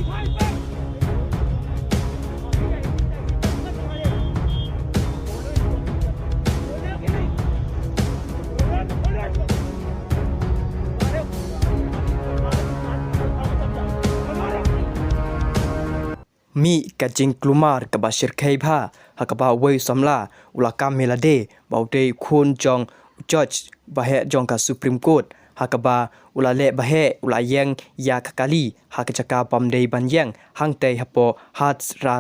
มีกะจิงกลุมารกะบาชิรเคยพาหากบาเวยสำลาอุลากามเมลาเดบาวเดคุณจองจอจบาเฮจองกะสุพรีมโคร์ตหากบาอุลาเลบาเฮอุลายังยาคกาลีหากจักาปามเดบันยังหังเตฮปอฮัดรา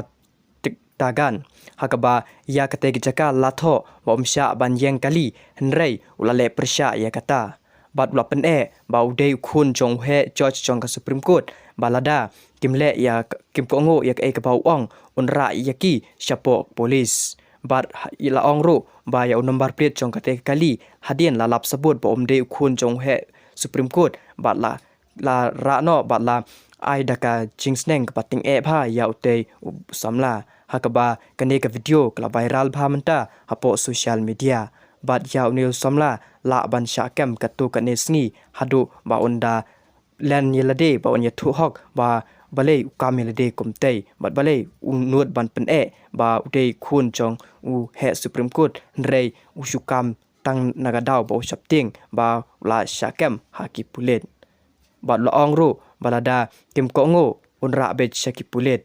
ตากันหากบายากเตกจักาลาโทบอมชาบันยังกาลีหันไรอุลาเลประชายากตาบัดอุลาเป็นบาวเดคุณจองเฮจอจจองกะสุพรีมโคร์ตบาลาดากิมเลยากิมกงอยากกะบาวอ่องอุนระยากีชาปอ polis bar ila ong ro ba ya number plate jong kate kali hadien la lap sabut ba omde khun jong he supreme court ba la ra no ba la ai daka jingsneng ka pating e pha ya ute samla hakaba kane ka video kala viral pha manta hapo social media bat ya new samla la ban sha kem ka tu kane sngi hadu ba onda len yelade ba on ya thu hok ba balay kamilade kumtay bat balay unut ban pen ba uday khun jong u he supreme court rei usukam tang nagadao ba usapting ba la shakem haki pulet bat la ong ro balada kim ko ngo unra be shaki pulet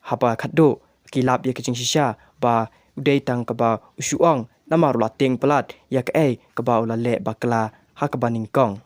haba khaddo kilap ya kicing shisha ba uday tang ka ba usuang namarula ting pelat yak ka ba ula le bakla hakabaning kong